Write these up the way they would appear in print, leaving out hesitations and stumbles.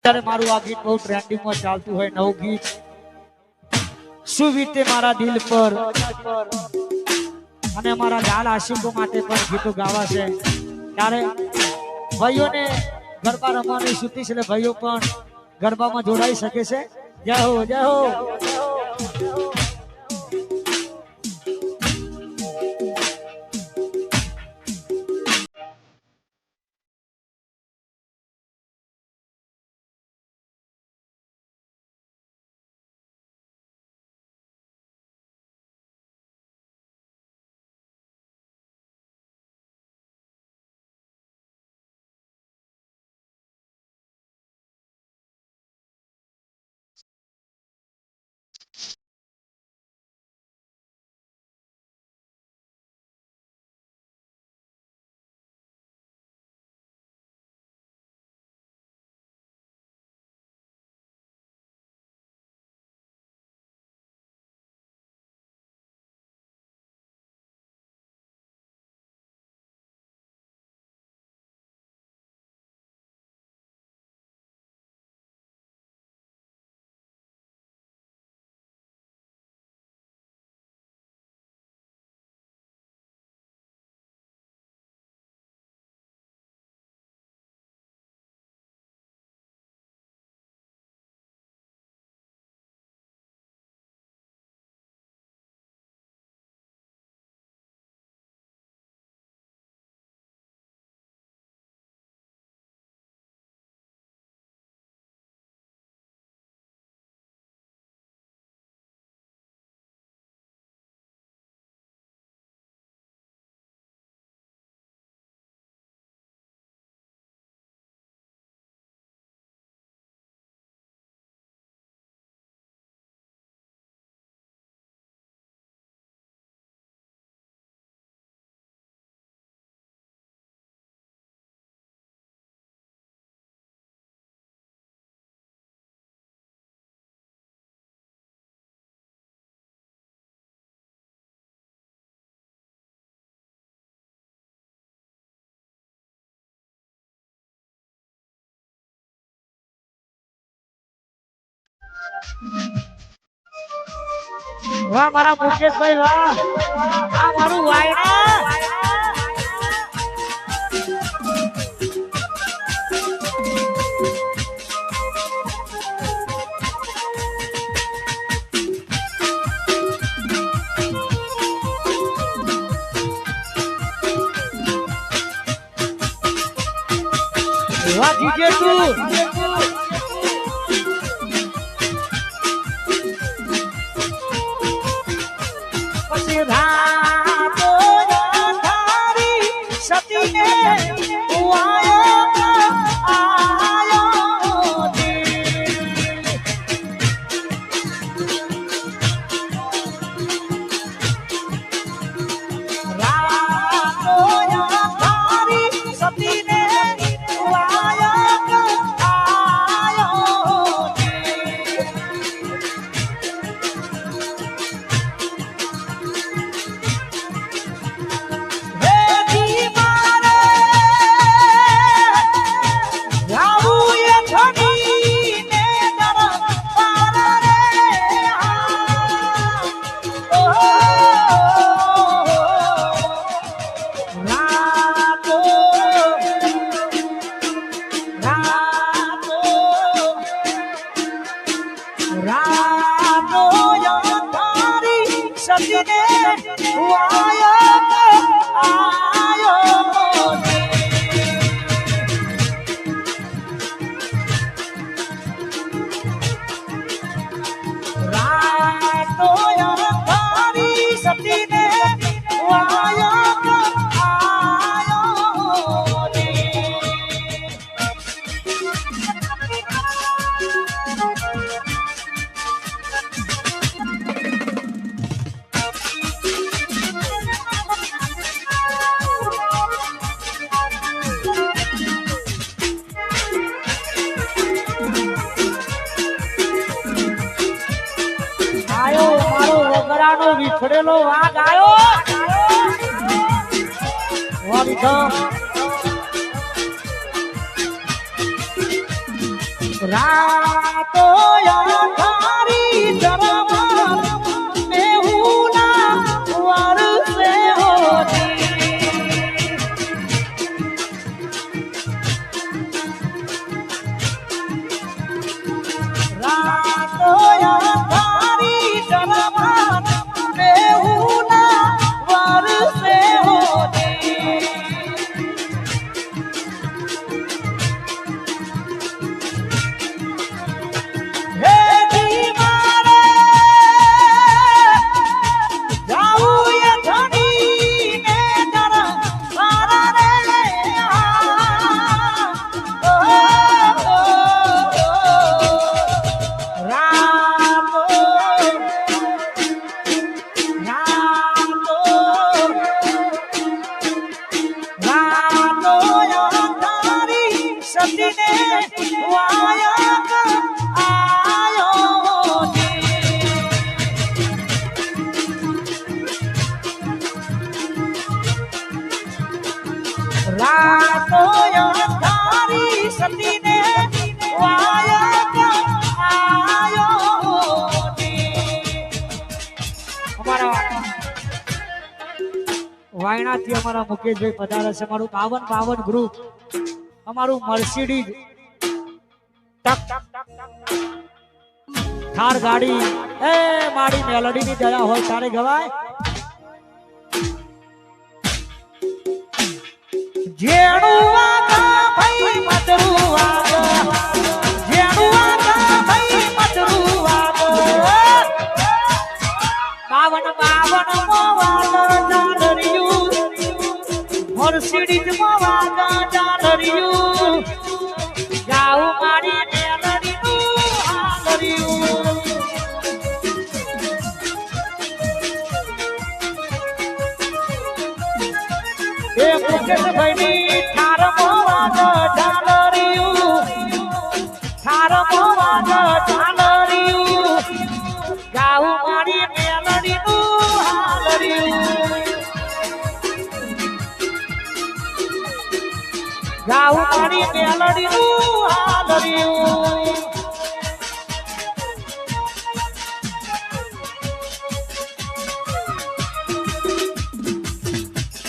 અત્યારે મારું આ ગીત બહુ ટ્રેન્ડિંગમાં ચાલતું હોય નવું ગીત શું વીતે મારા દિલ પર અને મારા લાલ આશિકો માટે પણ ગીતો ગાવા છે ત્યારે ભાઈઓને ગરબા રમવાની છૂટી છે એટલે ભાઈઓ પણ ગરબામાં જોડાઈ શકે છે જય હો જય હો વાહ મારા મુકેશભાઈ વાહ આ મારું વાયડા વાહ જીજે તું વિખડેલો વાઘ આયો રાતો યારી જરમાં મેહુના વરસે હોતી રાતો યારી જરમાં મેહુના વરસે હોતી રાતો યારી સતીને વાયક આયો અમારા વાયણાથી અમારા મુકેશભાઈ પધારે છે મારું 52 ગ્રુપ અમારું મર્સિડીઝ થાર ગાડી એ મારી મેલોડીની દયા હોય તારે ગવાય જેણુઆ ભાઈ મતરુઆ જેણુઆ ભાઈ મતરુઆ બાવન મોવાદ ડાલરિયું મર્સિડીઝ મોવાદ ડાલરિયું જાઉ મારી મેલડીનું હાલરિયું એ મુકેશભાઈની થાર મોવાદ ડાલરિયું થાર મોવાદ ડાલરિયું જાઉ મારી મેલડીનું હાલરિયું જાઉ મારી મેલડીનું હાલરિયું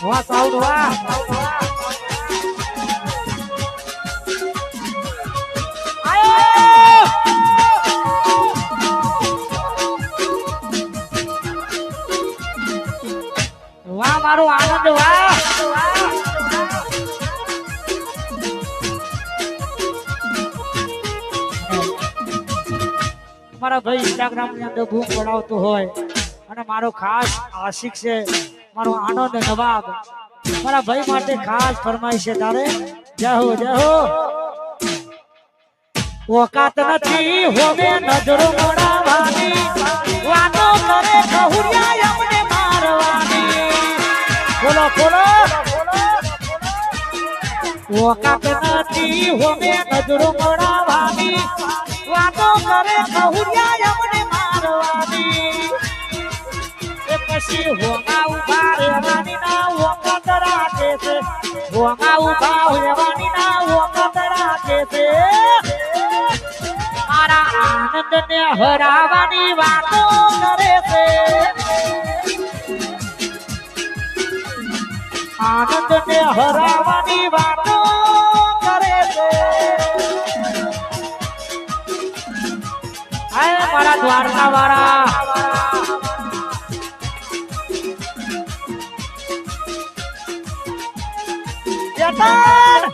વાહ સાઉન્ડ વાહ આયો વાહ મારો આનંદ વાહ મારા ભાઈ ઇન્સ્ટાગ્રામ ની અંદર બૂમ પડાવતો હોય અને મારો ખાસ આશિક છે મારો આનંદ નવાબ મારા ભાઈ માટે ખાસ ફરમાઈશ છે તારે જય હો ઓકાત નથી હોવે નજરો મોડાવાની વાતો કરે કહુરિયા અમને મારવાની બોલો બોલો ઓકાત નથી હોવે નજરો મોડાવાની વાતો કરે કહુરિયા અમને મારવાની પછી હોંગા ઉભા રહેવાની ના વખત રાખે છે હોંગા ઉભા રહેવાની ના વખત રાખે છે મારા આનંદ ને હરાવાની વાતો કરે છે આનંદ ને હરાવાની વાતો કરે છે આય મારા દ્વારકા વાળા જતન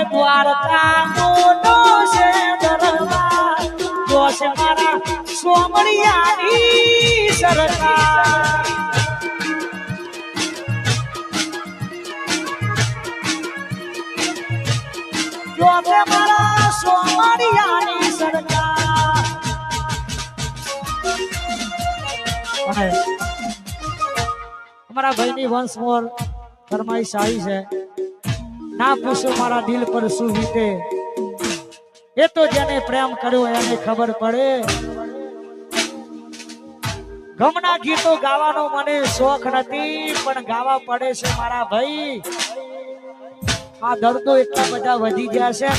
દ્વારકા મોટો છે દરબાર જોશ મારા સોમણિયાની સરકાર જોશે મારા સોમણિયાની સરકાર અને અમારા ભાઈની વંશ મોર ફરમાઈશ આવી છે ના પૂછો મારા દિલ પર શું વીતે, એ તો જેને પ્રેમ કર્યો એને ખબર પડે. ગમના ગીતો ગાવાનો મને શોખ નથી, પણ ગાવા પડે છે મારા ભાઈ. આ દર્દો એટલા બધા વધી ગયા છે